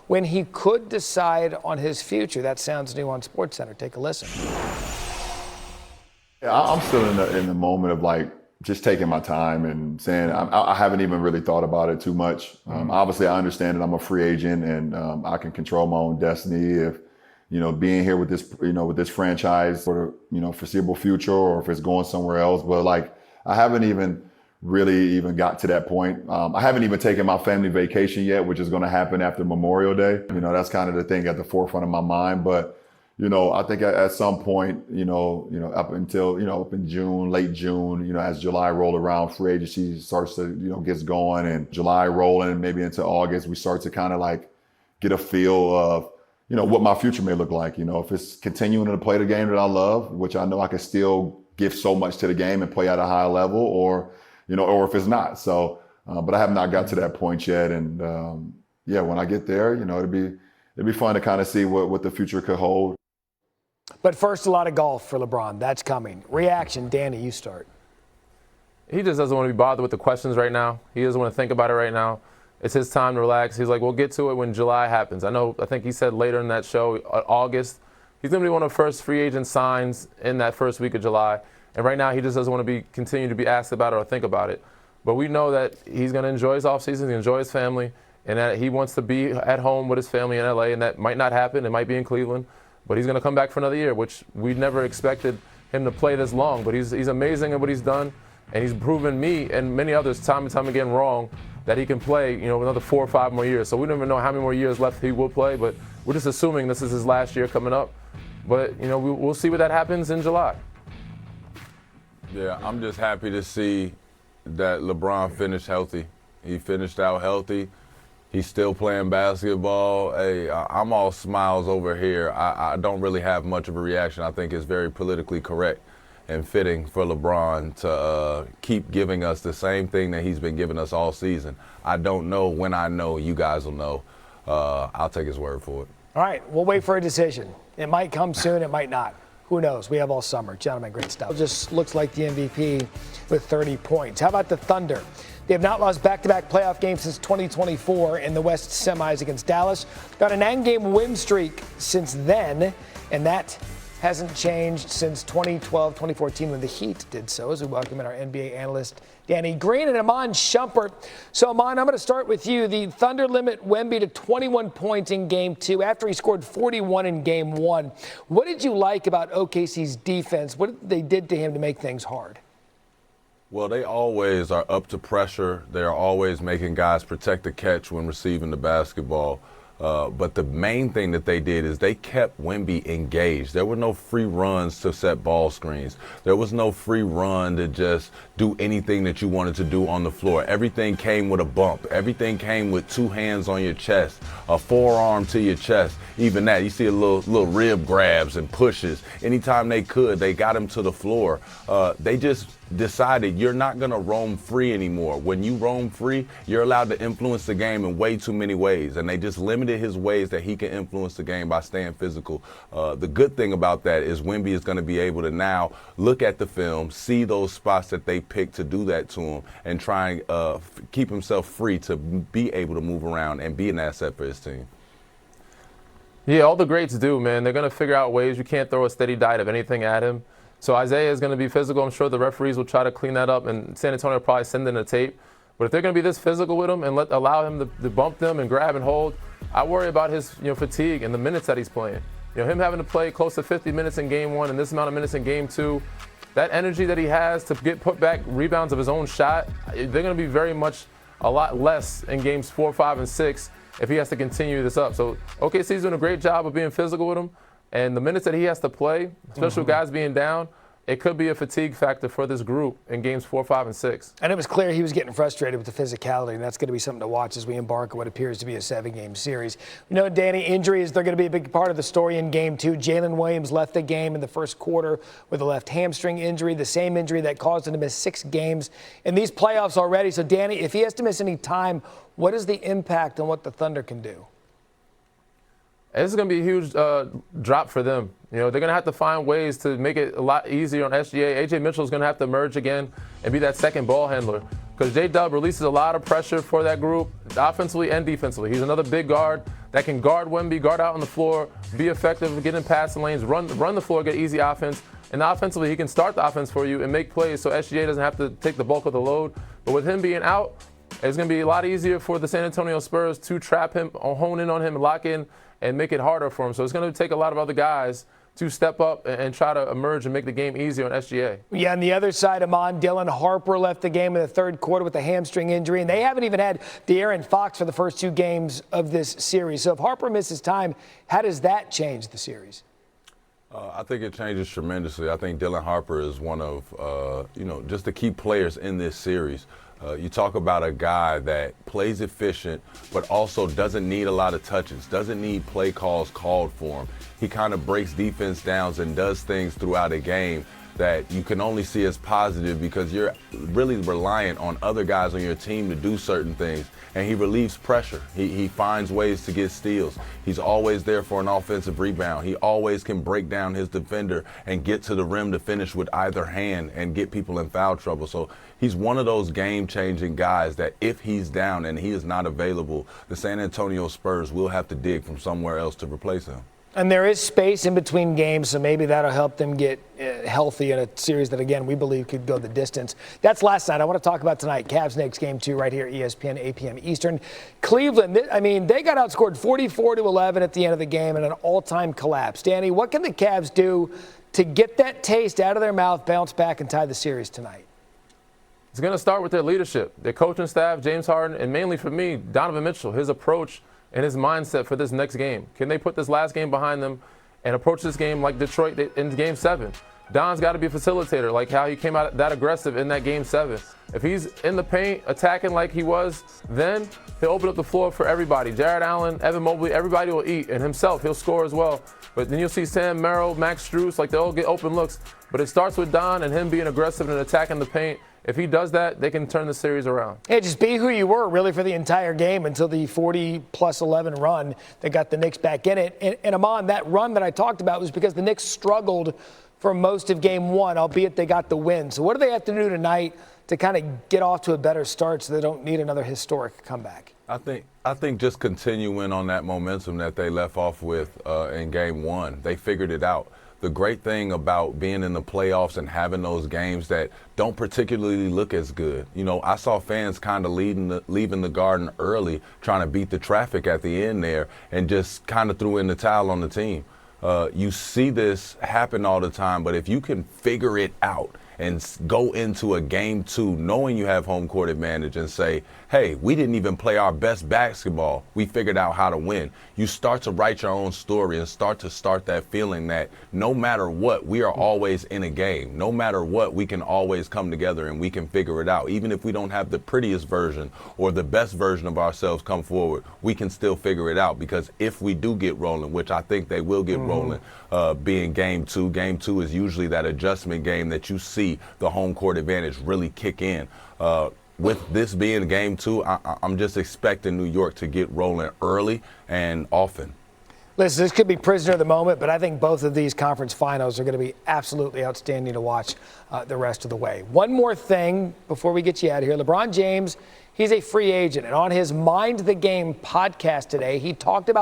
when he could decide on his future. That sounds new on SportsCenter. Take a listen. Yeah, I'm still in the moment of like just taking my time and saying I haven't even really thought about it too much. Obviously, I understand that I'm a free agent and I can control my own destiny if being here with this franchise for the foreseeable future or if it's going somewhere else. But like I haven't even really got to that point. I haven't even taken my family vacation yet, which is going to happen after Memorial Day. That's kind of the thing at the forefront of my mind. But I think at some point, up until, up in June, late June, as July roll around, free agency starts to, gets going, and July rolling, maybe into August, we start to kind of like get a feel of, what my future may look like. If it's continuing to play the game that I love, which I know I can still give so much to the game and play at a high level, or if it's not. So, but I have not got to that point yet. And when I get there, it'd be fun to kind of see what the future could hold. But first, a lot of golf for LeBron. That's coming. Reaction, Danny, you start. He just doesn't want to be bothered with the questions right now. He doesn't want to think about it right now. It's his time to relax. He's like, we'll get to it when July happens. I think he said later in that show, August, he's going to be one of the first free agent signs in that first week of July. And right now, he just doesn't want to continue to be asked about it or think about it. But we know that he's going to enjoy his offseason, he's going to enjoy his family, and that he wants to be at home with his family in LA, and that might not happen. It might be in Cleveland. But he's going to come back for another year, which we never expected him to play this long. But he's amazing at what he's done, and he's proven me and many others time and time again wrong that he can play, another 4 or 5 more years. So we don't even know how many more years left he will play, but we're just assuming this is his last year coming up. But, we'll see what that happens in July. Yeah, I'm just happy to see that LeBron finished healthy. He finished out healthy. He's still playing basketball. Hey, I'm all smiles over here. I don't really have much of a reaction. I think it's very politically correct and fitting for LeBron to keep giving us the same thing that he's been giving us all season. I don't know when I know. You guys will know. I'll take his word for it. All right, we'll wait for a decision. It might come soon. It might not. Who knows? We have all summer. Gentlemen, great stuff. Just looks like the MVP with 30 points. How about the Thunder? They have not lost back-to-back playoff games since 2024 in the West semis against Dallas. Got a 9-game win streak since then, and that hasn't changed since 2012, 2014 when the Heat did so, as we welcome in our NBA analyst, Danny Green and Iman Shumpert. So, Iman, I'm going to start with you. The Thunder limit Wemby to 21 points in Game 2 after he scored 41 in Game 1. What did you like about OKC's defense? What they did to him to make things hard? Well, they always are up to pressure. They are always making guys protect the catch when receiving the basketball. But the main thing that they did is they kept Wemby engaged. There were no free runs to set ball screens. There was no free run to just do anything that you wanted to do on the floor. Everything came with a bump. Everything came with 2 hands on your chest, a forearm to your chest. Even that, you see a little rib grabs and pushes. Anytime they could, they got him to the floor. They just decided you're not going to roam free anymore. When you roam free, you're allowed to influence the game in way too many ways, and they just limited his ways that he can influence the game by staying physical. The good thing about that is Wemby is going to be able to now look at the film, see those spots that they picked to do that to him, and try and keep himself free to be able to move around and be an asset for his team. Yeah, all the greats do, man. They're going to figure out ways. You can't throw a steady diet of anything at him. So Isaiah is going to be physical. I'm sure the referees will try to clean that up, and San Antonio will probably send in a tape. But if they're going to be this physical with him and allow him to bump them and grab and hold, I worry about his fatigue and the minutes that he's playing. Him having to play close to 50 minutes in Game 1 and this amount of minutes in Game 2, that energy that he has to get put back rebounds of his own shot, they're going to be very much a lot less in Games 4, 5, and 6 if he has to continue this up. So OKC's doing a great job of being physical with him. And the minutes that he has to play, especially with guys being down, it could be a fatigue factor for this group in Games 4, 5, and 6. And it was clear he was getting frustrated with the physicality, and that's going to be something to watch as we embark on what appears to be a 7-game series. Danny, injuries, they're going to be a big part of the story in Game 2. Jalen Williams left the game in the first quarter with a left hamstring injury, the same injury that caused him to miss 6 games in these playoffs already. So, Danny, if he has to miss any time, what is the impact on what the Thunder can do? This is going to be a huge drop for them. They're going to have to find ways to make it a lot easier on SGA. A.J. Mitchell is going to have to emerge again and be that second ball handler. because J-Dub releases a lot of pressure for that group, offensively and defensively. He's another big guard that can guard Wemby, guard out on the floor, be effective, get in passing lanes, run the floor, get easy offense. And offensively, he can start the offense for you and make plays so SGA doesn't have to take the bulk of the load. But with him being out, it's going to be a lot easier for the San Antonio Spurs to trap him, or hone in on him, lock in, and make it harder for him. So it's going to take a lot of other guys to step up and try to emerge and make the game easier on SGA. Yeah, on the other side, Iman, Dylan Harper left the game in the third quarter with a hamstring injury, and they haven't even had De'Aaron Fox for the first 2 games of this series. So if Harper misses time, how does that change the series? I think it changes tremendously. I think Dylan Harper is one of, just the key players in this series. You talk about a guy that plays efficient, but also doesn't need a lot of touches, doesn't need play calls called for him. He kind of breaks defense downs and does things throughout a game that you can only see as positive because you're really reliant on other guys on your team to do certain things. And he relieves pressure. He finds ways to get steals. He's always there for an offensive rebound. He always can break down his defender and get to the rim to finish with either hand and get people in foul trouble. So he's one of those game-changing guys that if he's down and he is not available, the San Antonio Spurs will have to dig from somewhere else to replace him. And there is space in between games, so maybe that'll help them get healthy in a series that, again, we believe could go the distance. That's last night. I want to talk about tonight. Cavs-Knicks game 2 right here, ESPN, 8 p.m. Eastern. Cleveland, they got outscored 44-11 at the end of the game in an all-time collapse. Danny, what can the Cavs do to get that taste out of their mouth, bounce back, and tie the series tonight? It's going to start with their leadership, their coaching staff, James Harden, and mainly for me, Donovan Mitchell, his approach and his mindset for this next game. Can they put this last game behind them and approach this game like Detroit in Game 7? Don's got to be a facilitator, like how he came out that aggressive in that Game 7. If he's in the paint attacking like he was then, he'll open up the floor for everybody. Jared Allen, Evan Mobley, everybody will eat, and himself, he'll score as well. But then you'll see Sam Merrill, Max Strus, like they'll get open looks. But it starts with Don and him being aggressive and attacking the paint. If he does that, they can turn the series around. Yeah, just be who you were really for the entire game until the 40+11 run that got the Knicks back in it. And Iman, that run that I talked about was because the Knicks struggled for most of Game 1, albeit they got the win. So what do they have to do tonight to kind of get off to a better start so they don't need another historic comeback? I think just continuing on that momentum that they left off with in Game 1. They figured it out. The great thing about being in the playoffs and having those games that don't particularly look as good. I saw fans kind of leaving the Garden early, trying to beat the traffic at the end there, and just kind of threw in the towel on the team. You see this happen all the time, but if you can figure it out and go into a Game 2 knowing you have home court advantage and say, hey, we didn't even play our best basketball. We figured out how to win. You start to write your own story and start that feeling that no matter what, we are always in a game. No matter what, we can always come together and we can figure it out. Even if we don't have the prettiest version or the best version of ourselves come forward, we can still figure it out, because if we do get rolling, which I think they will get rolling, being Game 2 is usually that adjustment game that you see the home court advantage really kick in. With this being Game 2, I'm just expecting New York to get rolling early and often. Listen, this could be prisoner of the moment, but I think both of these conference finals are going to be absolutely outstanding to watch the rest of the way. One more thing before we get you out of here. LeBron James, he's a free agent, and on his Mind the Game podcast today, he talked about